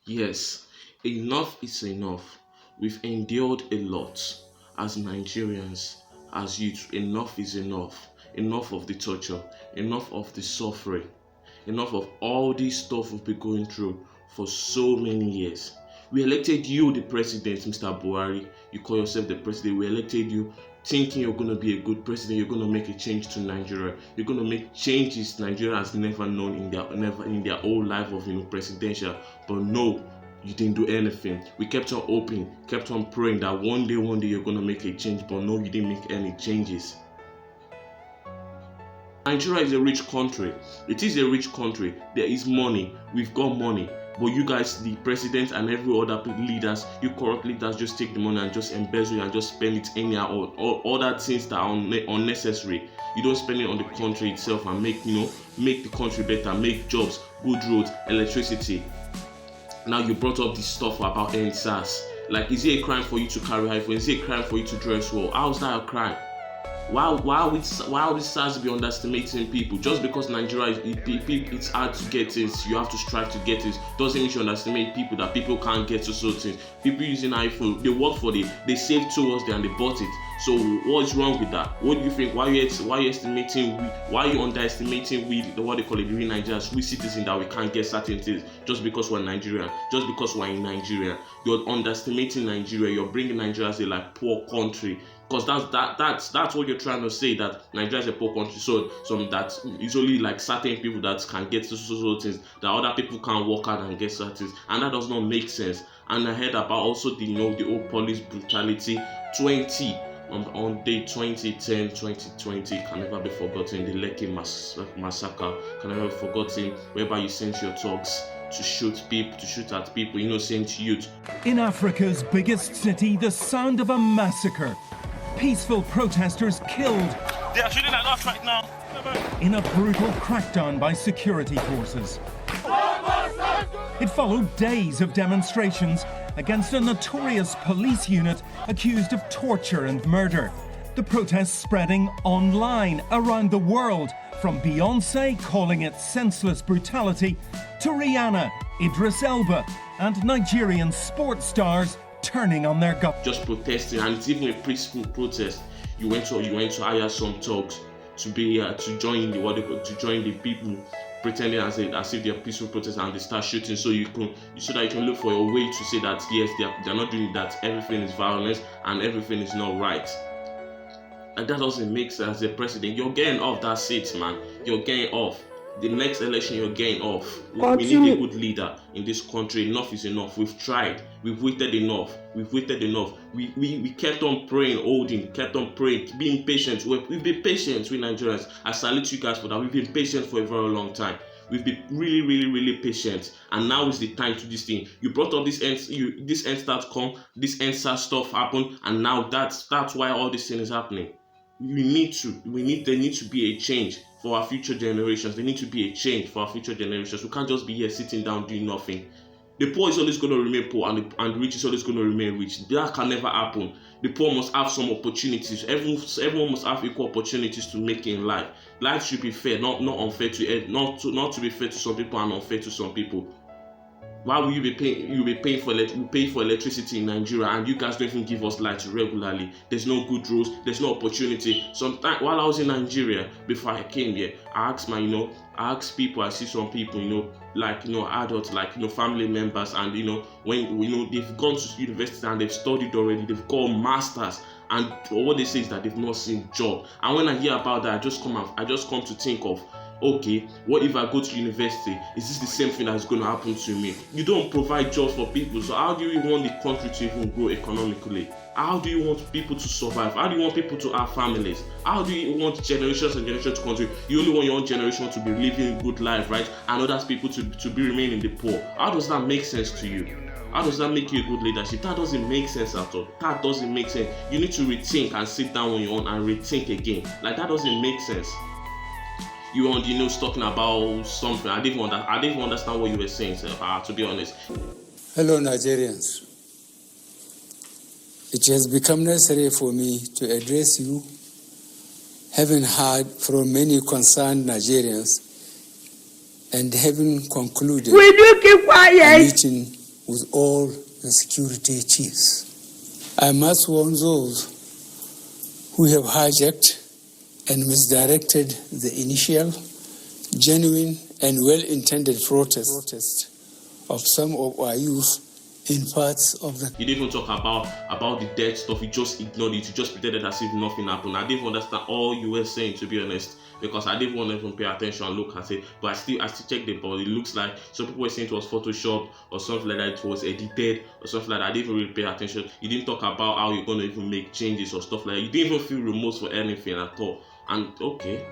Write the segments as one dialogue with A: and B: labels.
A: Yes, enough is enough. We've endured a lot as Nigerians, as youth. Enough is enough. Enough of the torture, enough of the suffering, enough of all this stuff we've been going through for so many years. We elected you the president, Mr. Buhari. You call yourself the president. We elected you thinking you're going to be a good president. You're going to make a change to Nigeria. You're going to make changes Nigeria has never known in their whole life of presidential. But no, you didn't do anything. We kept on hoping, kept on praying that one day you're going to make a change. But no, you didn't make any changes. Nigeria is a rich country. It is a rich country. There is money. We've got money. But you guys, the president and every other leaders, you corrupt leaders, just take the money and just embezzle and just spend it anyhow, or other things that are unnecessary. You don't spend it on the country itself and make the country better, make jobs, good roads, electricity. Now you brought up this stuff about NSAS. Like, is it a crime for you to carry iPhone? Is it a crime for you to dress well? How's that a crime? Why would SARS be underestimating people? Just because Nigeria it's hard to get things, you have to strive to get things. Doesn't mean you underestimate people, that people can't get to certain things. People using iPhone, they work for it, they saved towards there and they bought it. So what's wrong with that? What do you think? Why are you estimating? Why are you underestimating what they call it, we Nigerians, we citizens, that we can't get certain things just because we're Nigerian, just because we're in Nigeria? You're underestimating Nigeria. You're bringing Nigeria as a poor country. Because that's what you're trying to say, that Nigeria is a poor country, so that it's only certain people that can get to so things, that other people can't work out and get certain things, and that does not make sense. And I heard about also the old police brutality. On day 2010, 2020 can never be forgotten. The Lekki massacre can never be forgotten, whereby you sent your thugs to shoot at people, innocent youth.
B: In Africa's biggest city, the sound of a massacre. Peaceful protesters killed.
C: They are shooting at us right now.
B: In a brutal crackdown by security forces. It followed days of demonstrations against a notorious police unit accused of torture and murder. The protests spreading online around the world, from Beyonce calling it senseless brutality to Rihanna, Idris Elba, and Nigerian sports stars turning on their government.
A: Just protesting, and it's even a peaceful protest. You went to hire some thugs to be to join the people pretending as if they're peaceful protests, and they start shooting, so that you can look for a way to say that yes, they're not doing that, everything is violence and everything is not right. And that doesn't make sense. As a president, you're getting off that seat, man. You're getting off. The next election, you're getting off. We need a good leader in this country. Enough is enough. We've tried. We've waited enough. We kept on praying, holding, kept on praying, being patient. We've been patient, we Nigerians. I salute you guys for that. We've been patient for a very long time. We've been really, really, really patient, and now is the time to this thing. You brought up this NSAS stuff happened, and now that's why all this thing is happening. There need to be a change for our future generations. There need to be a change for our future generations. We can't just be here sitting down doing nothing. The poor is always going to remain poor, and the rich is always going to remain rich. That can never happen. The poor must have some opportunities. Everyone must have equal opportunities to make it in life. Life should be fair, not unfair not to be fair to some people and unfair to some people. Why will you be paying? You'll be paying we pay for electricity in Nigeria, and you guys don't even give us light regularly. There's no good roads. There's no opportunity. Sometimes while I was in Nigeria before I came here, I asked people. I see some people, adults, family members, and when they've gone to university and they've studied already, they've got masters, and what they say is that they've not seen job. And when I hear about that, I just come to think of, okay, what if I go to university? Is this the same thing that's going to happen to me? You don't provide jobs for people, so how do you want the country to even grow economically? How do you want people to survive? How do you want people to have families? How do you want generations and generations to continue? You only want your own generation to be living a good life, right? And other people to be remaining the poor. How does that make sense to you? How does that make you a good leadership? That doesn't make sense at all. That doesn't make sense. You need to rethink and sit down on your own and rethink again. That doesn't make sense. You was talking about something. I didn't even understand what you were saying, sir, to be honest.
D: Hello, Nigerians. It has become necessary for me to address you, having heard from many concerned Nigerians and having concluded
E: will you keep quiet?
D: A meeting with all the security chiefs. I must warn those who have hijacked and misdirected the initial, genuine and well-intended protest of some of our youth in parts of the...
A: He didn't even talk about the death stuff. He just ignored it. He just pretended as if nothing happened. I didn't understand all you were saying, to be honest, because I didn't want to even pay attention and look and say, but I still checked the ball. It looks like some people were saying it was Photoshop or something like that, it was edited or something like that. I didn't even really pay attention. He didn't talk about how you're going to even make changes or stuff like that. You didn't even feel remorse for anything at all. And okay.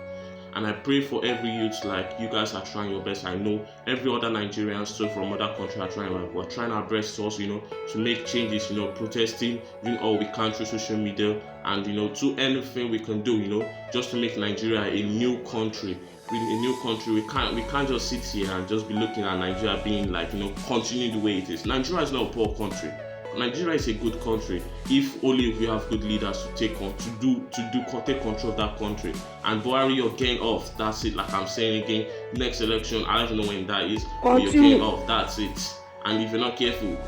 A: And I pray for every youth, like you guys are trying your best. I know every other Nigerian too from other countries are trying. We're trying our best also, to make changes, protesting, doing all we can through social media, and do anything we can do, just to make Nigeria a new country. A new country. We can't just sit here and just be looking at Nigeria being like, continue the way it is. Nigeria is not a poor country. Nigeria is a good country if only we have good leaders to take control of that country. And Buhari, you're getting off. That's it. Like I'm saying again, next election, I don't know when that is, but you're getting off. That's it. And if you're not careful,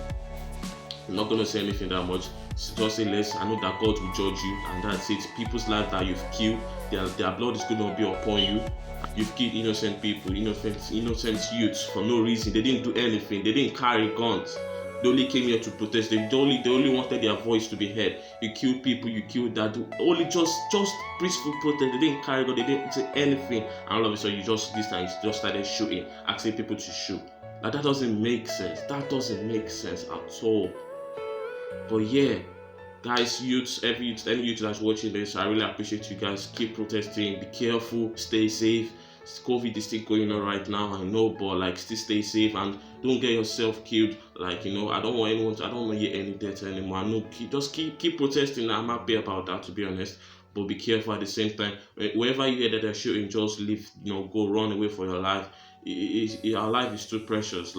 A: I'm not gonna say anything that much. Just say less. I know that God will judge you, and that's it. People's lives that you've killed, their blood is gonna be upon you. You've killed innocent people, innocent youths for no reason. They didn't do anything. They didn't carry guns. They only came here to protest. They only wanted their voice to be heard. You killed people, you killed that. Only just peaceful protest. They didn't carry on, they didn't say anything. And all of a sudden, this time you just started shooting, asking people to shoot. Like, that doesn't make sense. That doesn't make sense at all. But yeah, guys, any youth that's watching this, I really appreciate you guys. Keep protesting. Be careful. Stay safe. COVID is still going on right now, I know, but still stay safe and don't get yourself killed. I don't want to hear any death anymore. I know, just keep protesting. I'm happy about that, to be honest, but be careful at the same time. Wherever you hear that they're shooting, just leave, go run away for your life. Our life is too precious.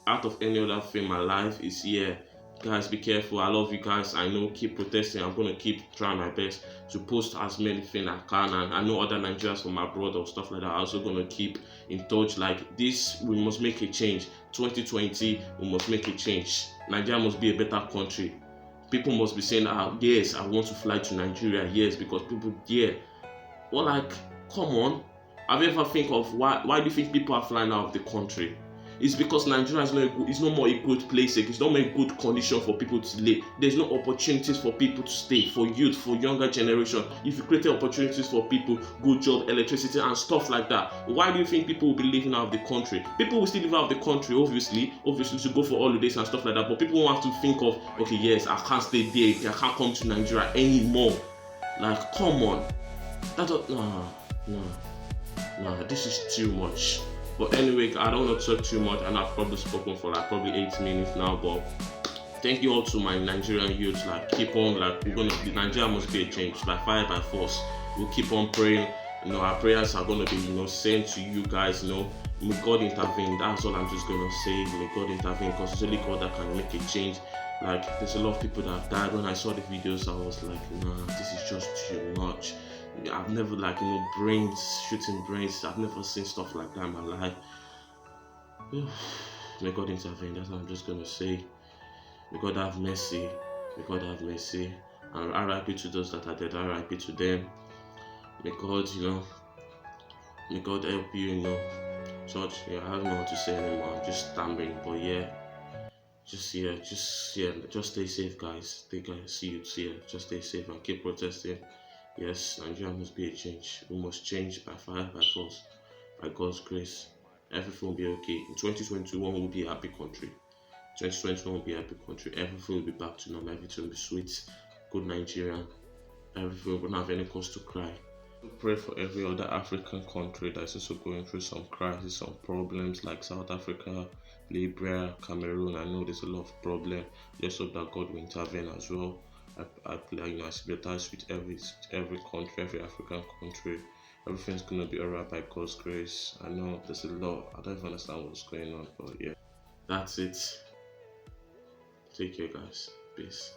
A: Out of any other thing, my life is here. Guys, be careful. I love you guys. I know, keep protesting. I'm gonna keep trying my best to post as many things I can, and I know other Nigerians from abroad or stuff like that are also gonna keep in touch. This, we must make a change. 2020, we must make a change. Nigeria must be a better country. People must be saying, yes, I want to fly to Nigeria. Yes, because people, yeah. Well, come on. Have you ever think of why do you think people are flying out of the country? It's because Nigeria is no more a good place. It's not more a good condition for people to live. There's no opportunities for people to stay, for youth, for younger generation. If you create opportunities for people, good job, electricity and stuff like that, why do you think people will be living out of the country? People will still live out of the country, obviously to go for holidays and stuff like that, but people won't have to think of, okay, yes, I can't stay there, I can't come to Nigeria anymore. Come on. No, this is too much. But anyway, I don't want to talk too much, and I've probably spoken for probably 8 minutes now. But thank you all to my Nigerian youths. Keep on, Nigeria must be a change, by fire, by force. We'll keep on praying. Our prayers are gonna be, sent to you guys. May God intervene. That's all I'm just gonna say. May God intervene, because it's only God that can make a change. There's a lot of people that have died. When I saw the videos, I was like, nah, this is just too much. I've never shooting brains. I've never seen stuff like that in my life. May God intervene. That's what I'm just gonna say. May God have mercy. May God have mercy. And RIP to those that are dead. RIP to them. May God, may God help you. Church. I don't know what to say anymore. I'm just stammering. But just stay safe, guys. See you here. Just stay safe and keep protesting. Yes, Nigeria must be a change. We must change by fire, by force, by God's grace. Everything will be okay. In 2021, we'll be a happy country. 2021 will be a happy country. Everything will be back to normal. Everything will be sweet. Good Nigerian. Everything will not have any cause to cry. We pray for every other African country that's also going through some crisis, some problems, like South Africa, Libya, Cameroon. I know there's a lot of problems. Just hope that God will intervene as well. I sympathize with every country, every African country. Everything's gonna be alright by God's grace. I know there's a lot. I don't even understand what's going on, but yeah, that's it. Take care, guys. Peace.